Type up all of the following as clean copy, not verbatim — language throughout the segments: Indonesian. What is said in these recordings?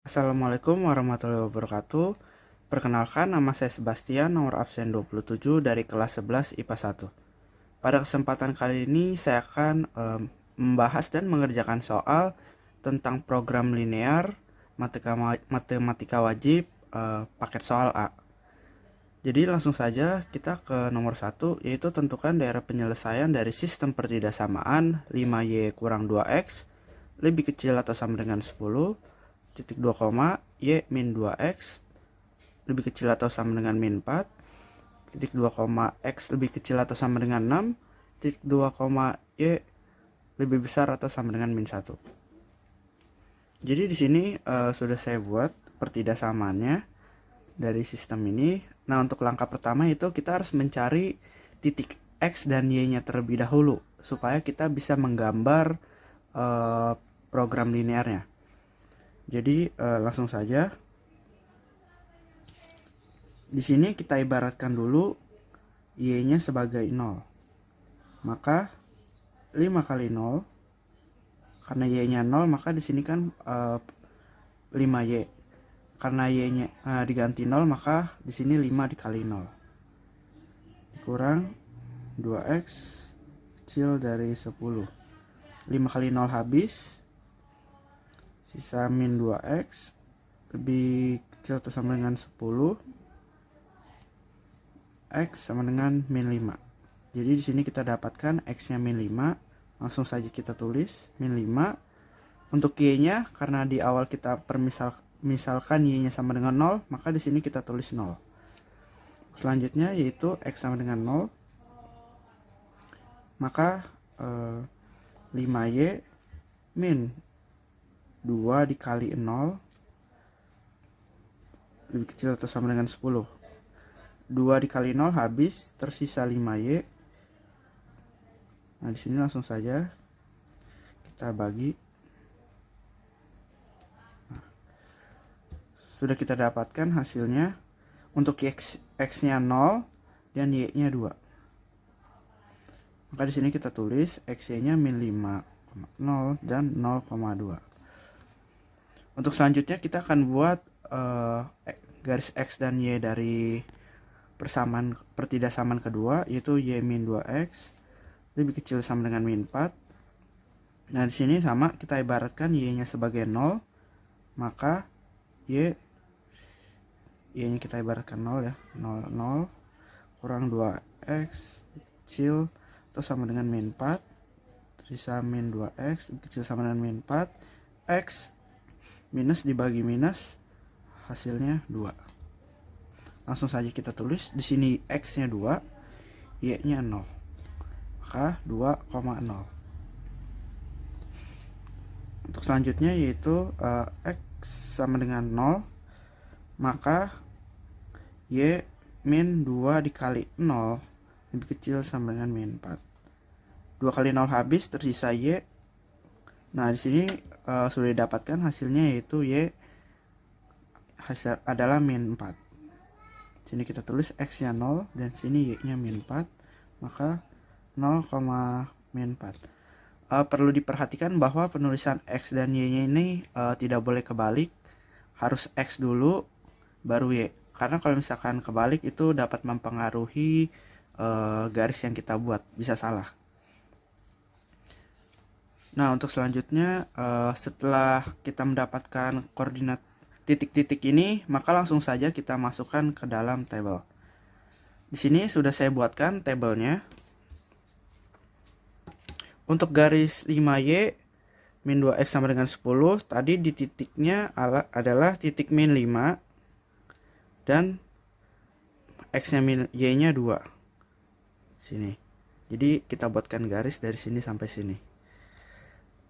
Assalamualaikum warahmatullahi wabarakatuh. Perkenalkan, nama saya Sebastian, nomor absen 27 dari kelas 11 IPA 1. Pada kesempatan kali ini saya akan membahas dan mengerjakan soal tentang program linear matematika wajib paket soal A. Jadi langsung saja kita ke nomor 1, yaitu tentukan daerah penyelesaian dari sistem pertidaksamaan 5y kurang 2x lebih kecil atau sama dengan 10, titik 2, y min 2x lebih kecil atau sama dengan min 4, titik 2, x lebih kecil atau sama dengan 6, titik 2, y lebih besar atau sama dengan min 1. Jadi di sini sudah saya buat pertidaksamaannya dari sistem ini. Nah, untuk langkah pertama itu kita harus mencari titik x dan y-nya terlebih dahulu supaya kita bisa menggambar program linearnya. Jadi langsung saja. Di sini kita ibaratkan dulu y-nya sebagai 0. Maka 5 kali 0, karena y-nya 0, maka di sini kan 5y. Karena y-nya diganti 0, maka di sini 5 dikali 0. Dikurang 2x kecil dari 10. 5 kali 0 habis. Sisa min 2x lebih kecil atau sama dengan 10. X sama dengan min 5. Jadi di sini kita dapatkan x-nya min 5. Langsung saja kita tulis min 5. Untuk y-nya, karena di awal kita misalkan y-nya sama dengan 0, maka di sini kita tulis 0. Selanjutnya yaitu x sama dengan 0. Maka 5y min 2 dikali 0 lebih kecil atau sama dengan 10. 2 dikali 0 habis, tersisa 5y. Nah, di sini langsung saja kita bagi. Nah, sudah kita dapatkan hasilnya. Untuk x-nya 0 dan y-nya 2. Maka di sini kita tulis x-nya min 5, 0 dan 0,2. Untuk selanjutnya kita akan buat garis x dan y dari pertidaksamaan kedua, yaitu y min 2x lebih kecil sama dengan min 4. Nah, di sini sama, kita ibaratkan y-nya sebagai 0, maka y-nya kita ibaratkan 0 ya. 0 kurang 2x kecil atau sama dengan min 4. Tersisa min 2x lebih kecil sama dengan min 4. X minus dibagi minus, hasilnya 2. Langsung saja kita tulis di sini x-nya 2, y-nya 0. Maka 2,0. Untuk selanjutnya yaitu x sama dengan 0, maka y min 2 dikali 0 lebih kecil sama dengan min 4. 2 kali 0 habis, tersisa y. Nah, di sini sudah didapatkan hasilnya, yaitu y hasil adalah min 4. Sini kita tulis x-nya 0 dan sini y-nya min 4, maka 0, min 4. Perlu diperhatikan bahwa penulisan x dan y-nya ini tidak boleh kebalik, harus x dulu baru y. Karena kalau misalkan kebalik itu dapat mempengaruhi garis yang kita buat, bisa salah. Nah, untuk selanjutnya setelah kita mendapatkan koordinat titik-titik ini, maka langsung saja kita masukkan ke dalam tabel. Di sini sudah saya buatkan tabelnya. Untuk garis 5y min 2x sama dengan 10, tadi di titiknya adalah titik min 5 dan x-nya min y-nya 2. Sini. Jadi kita buatkan garis dari sini sampai sini.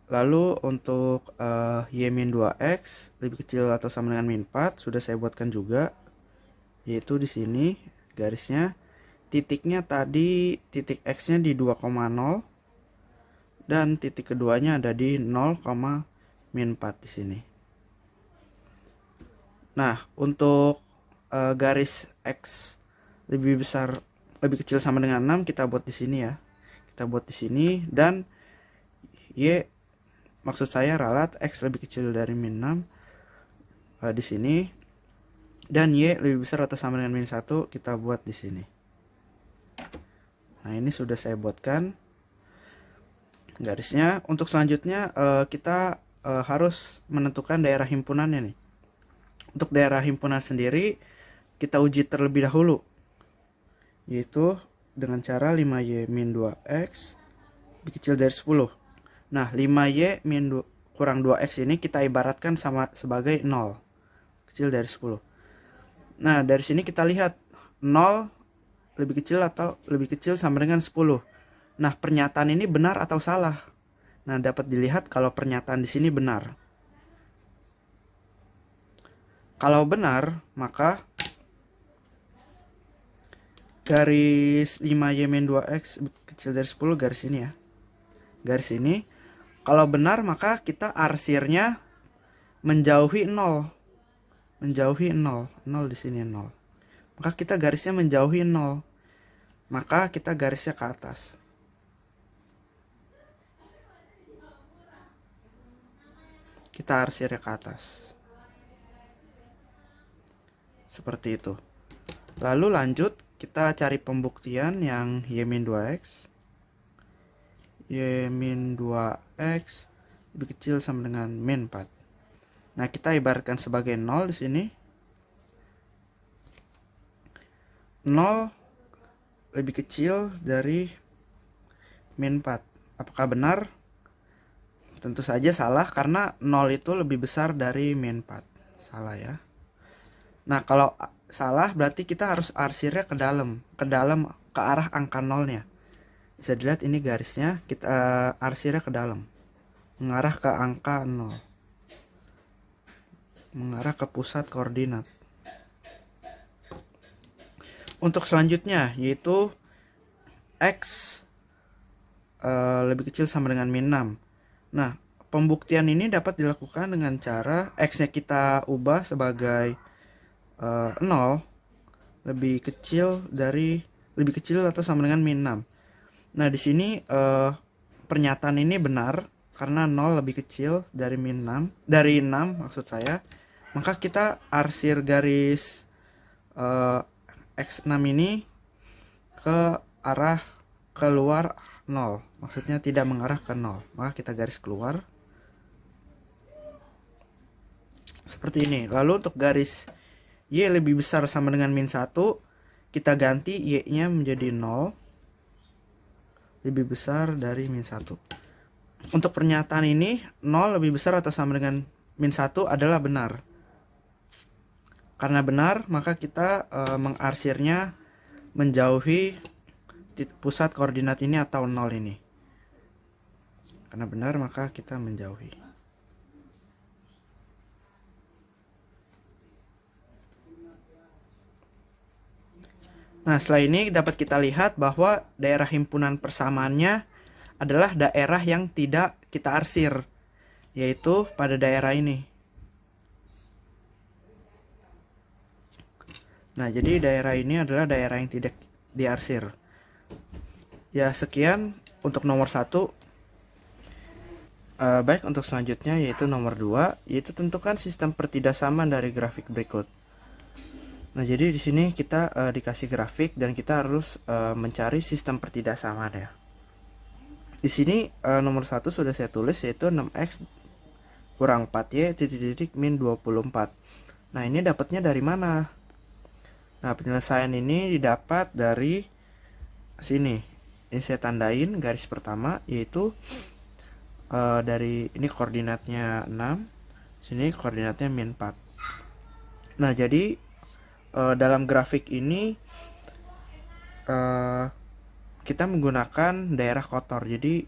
Lalu untuk y min 2x lebih kecil atau sama dengan min 4 sudah saya buatkan juga, yaitu di sini garisnya. Titiknya tadi titik x-nya di 2,0 dan titik keduanya ada di 0, min 4 di sini. Nah, untuk garis x lebih besar lebih kecil sama dengan 6 kita buat di sini ya. Kita buat di sini, dan y, maksud saya ralat x lebih kecil dari min 6 di sini, dan Y lebih besar atau sama dengan min 1 kita buat di sini. Nah, ini sudah saya buatkan garisnya. Untuk selanjutnya kita harus menentukan daerah himpunannya nih. Untuk daerah himpunan sendiri kita uji terlebih dahulu, yaitu dengan cara 5Y min 2X lebih kecil dari 10. Nah, 5Y min 2, kurang 2X ini kita ibaratkan sama sebagai 0, kecil dari 10. Nah, dari sini kita lihat 0 lebih kecil atau lebih kecil sama dengan 10. Nah, pernyataan ini benar atau salah? Nah, dapat dilihat kalau pernyataan di sini benar. Kalau benar, maka garis 5Y min 2X kecil dari 10, garis ini ya. Garis ini. Kalau benar, maka kita arsirnya menjauhi 0. Menjauhi 0. 0 di sini 0. Maka kita garisnya menjauhi 0. Maka kita garisnya ke atas. Kita arsirnya ke atas. Seperti itu. Lalu lanjut, kita cari pembuktian yang Y-2X. Y-2X lebih kecil sama dengan min 4. Nah, kita ibaratkan sebagai 0 di sini. 0 lebih kecil dari min 4. Apakah benar? Tentu saja salah, karena 0 itu lebih besar dari min 4. Salah ya. Nah, kalau salah berarti kita harus arsirnya ke dalam, ke arah angka 0-nya. Bisa dilihat ini garisnya, kita arsirnya ke dalam, mengarah ke angka 0, mengarah ke pusat koordinat. Untuk selanjutnya, yaitu X lebih kecil sama dengan min 6. Nah, pembuktian ini dapat dilakukan dengan cara X-nya kita ubah sebagai 0 lebih kecil atau sama dengan min 6. Nah, di sini pernyataan ini benar karena 0 lebih kecil dari min 6, dari 6 maksud saya. Maka kita arsir garis X6 ini ke arah keluar 0. Maksudnya tidak mengarah ke 0. Maka kita garis keluar. Seperti ini. Lalu untuk garis Y lebih besar sama dengan min 1, kita ganti Y-nya menjadi 0. Lebih besar dari min 1. Untuk pernyataan ini, 0 lebih besar atau sama dengan min 1 adalah benar. Karena benar, maka kita mengarsirnya menjauhi pusat koordinat ini atau 0 ini. Karena benar, maka kita menjauhi. Nah, setelah ini dapat kita lihat bahwa daerah himpunan persamaannya adalah daerah yang tidak kita arsir, yaitu pada daerah ini. Nah, jadi daerah ini adalah daerah yang tidak diarsir. Ya, sekian untuk nomor 1. Baik, untuk selanjutnya yaitu nomor 2, yaitu tentukan sistem pertidaksamaan dari grafik berikut. Nah, jadi di sini kita dikasih grafik dan kita harus mencari sistem pertidaksamaan ya. Di sini nomor 1 sudah saya tulis, yaitu 6x kurang 4y titik min 24. Nah, ini dapatnya dari mana? Nah, penyelesaian ini didapat dari sini. Ini saya tandain garis pertama, yaitu dari ini koordinatnya 6, sini koordinatnya min 4. Nah, jadi dalam grafik ini kita menggunakan daerah kotor, jadi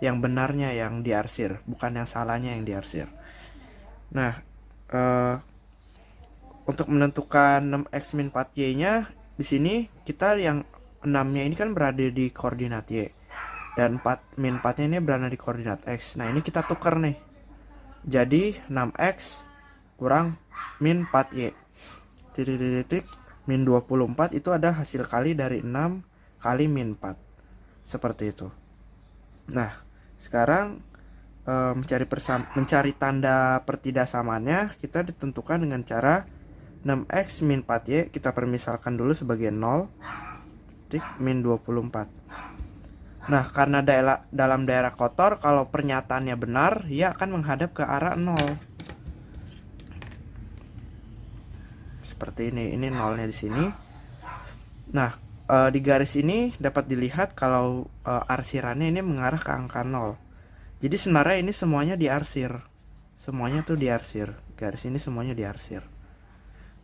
yang benarnya yang diarsir, bukan yang salahnya yang diarsir. Nah, untuk menentukan 6x min 4y nya di sini kita yang 6 nya ini kan berada di koordinat y dan 4 min 4 nya ini berada di koordinat x. Nah, ini kita tukar nih, jadi 6x kurang min 4y titik min 24 itu ada hasil kali dari 6 kali min 4. Seperti itu. Nah, sekarang mencari tanda pertidaksamaannya, kita ditentukan dengan cara 6x min 4y kita permisalkan dulu sebagai 0 min 24. Nah, karena dalam daerah kotor, kalau pernyataannya benar, ia akan menghadap ke arah 0. Seperti ini nolnya di sini. Nah, di garis ini dapat dilihat kalau arsirannya ini mengarah ke angka 0. Jadi sebenarnya ini semuanya diarsir. Semuanya tuh diarsir. Garis ini semuanya diarsir.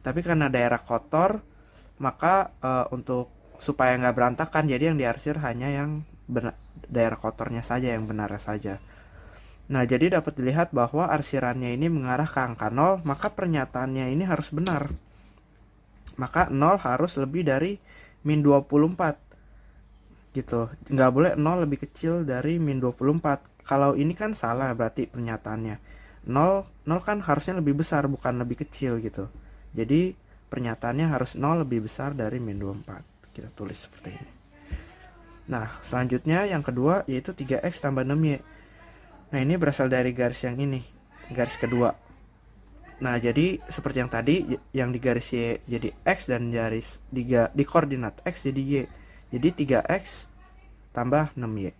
Tapi karena daerah kotor, maka untuk supaya nggak berantakan, jadi yang diarsir hanya yang daerah kotornya saja, yang benar saja. Nah, jadi dapat dilihat bahwa arsirannya ini mengarah ke angka 0, maka pernyataannya ini harus benar. Maka 0 harus lebih dari min 24. Gitu. Nggak boleh 0 lebih kecil dari min 24. Kalau ini kan salah berarti pernyataannya. 0 kan harusnya lebih besar, bukan lebih kecil gitu. Jadi pernyataannya harus 0 lebih besar dari min 24. Kita tulis seperti ini. Nah, selanjutnya yang kedua yaitu 3x tambah 6y. Nah, ini berasal dari garis yang ini, garis kedua. Nah, jadi seperti yang tadi, yang di garis y jadi x dan garis di koordinat x jadi y. Jadi 3x tambah 6y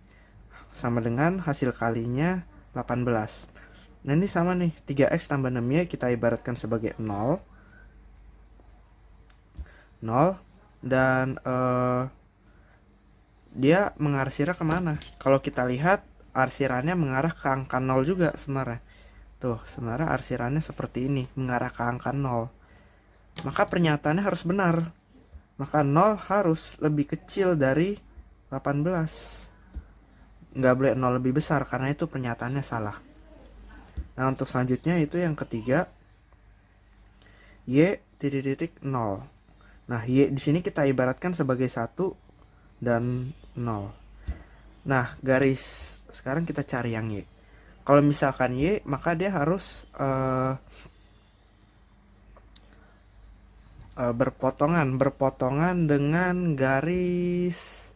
sama dengan hasil kalinya 18. Nah, ini sama nih, 3x tambah 6y kita ibaratkan sebagai 0. Dan dia mengarsirnya kemana? Kalau kita lihat arsirannya mengarah ke angka 0 juga sebenarnya. Tuh, sebenarnya arsirannya seperti ini, mengarah ke angka 0. Maka pernyataannya harus benar. Maka 0 harus lebih kecil dari 18. Nggak boleh 0 lebih besar, karena itu pernyataannya salah. Nah, untuk selanjutnya itu yang ketiga, y titik 0. Nah, y di sini kita ibaratkan sebagai 1 dan 0. Nah, garis sekarang kita cari yang y. Kalau misalkan y, maka dia harus berpotongan dengan garis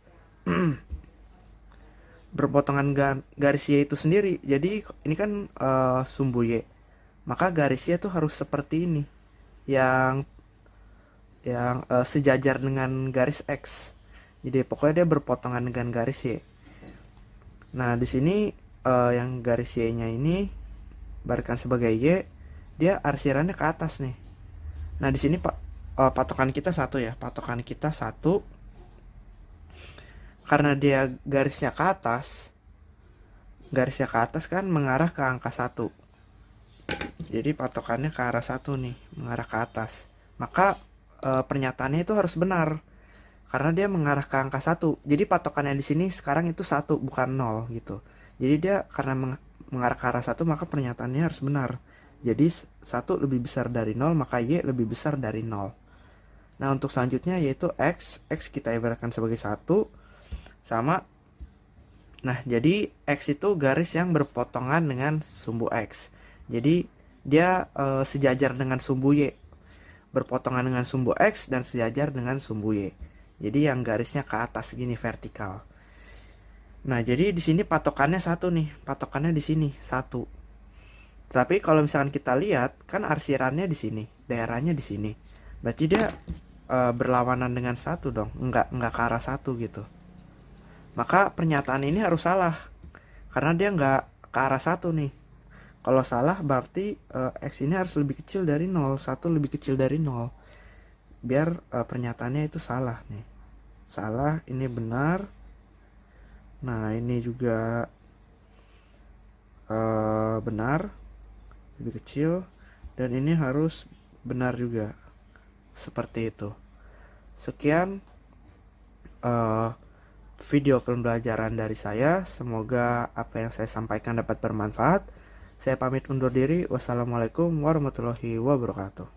garis y itu sendiri. Jadi ini kan sumbu y. Maka garis y itu harus seperti ini. Yang sejajar dengan garis x. Jadi pokoknya dia berpotongan dengan garis y. Nah, di sini yang garis y-nya ini barikan sebagai y, dia arsirannya ke atas nih. Nah, di sini patokan kita 1 ya. Patokan kita 1. Karena dia garisnya ke atas kan mengarah ke angka 1. Jadi patokannya ke arah 1 nih, mengarah ke atas. Maka pernyataannya itu harus benar. Karena dia mengarah ke angka 1. Jadi patokannya di sini sekarang itu 1, bukan 0 gitu. Jadi dia karena mengarah ke arah 1, maka pernyataannya harus benar. Jadi 1 lebih besar dari 0, maka y lebih besar dari 0. Nah, untuk selanjutnya yaitu x kita ibaratkan sebagai 1 sama. Nah, jadi x itu garis yang berpotongan dengan sumbu x. Jadi dia sejajar dengan sumbu y. Berpotongan dengan sumbu x dan sejajar dengan sumbu y. Jadi yang garisnya ke atas gini vertikal. Nah, jadi di sini patokannya 1 nih. Patokannya di sini 1. Tapi kalau misalkan kita lihat kan arsirannya di sini, daerahnya di sini. Berarti dia berlawanan dengan 1 dong. Enggak ke arah 1 gitu. Maka pernyataan ini harus salah. Karena dia enggak ke arah 1 nih. Kalau salah berarti x ini harus lebih kecil dari 0. 1 lebih kecil dari 0. Biar pernyataannya itu salah nih. Salah, ini benar. Nah, ini juga benar, lebih kecil. Dan ini harus benar juga. Seperti itu. Sekian video pembelajaran dari saya. Semoga apa yang saya sampaikan dapat bermanfaat. Saya pamit undur diri. Wassalamualaikum warahmatullahi wabarakatuh.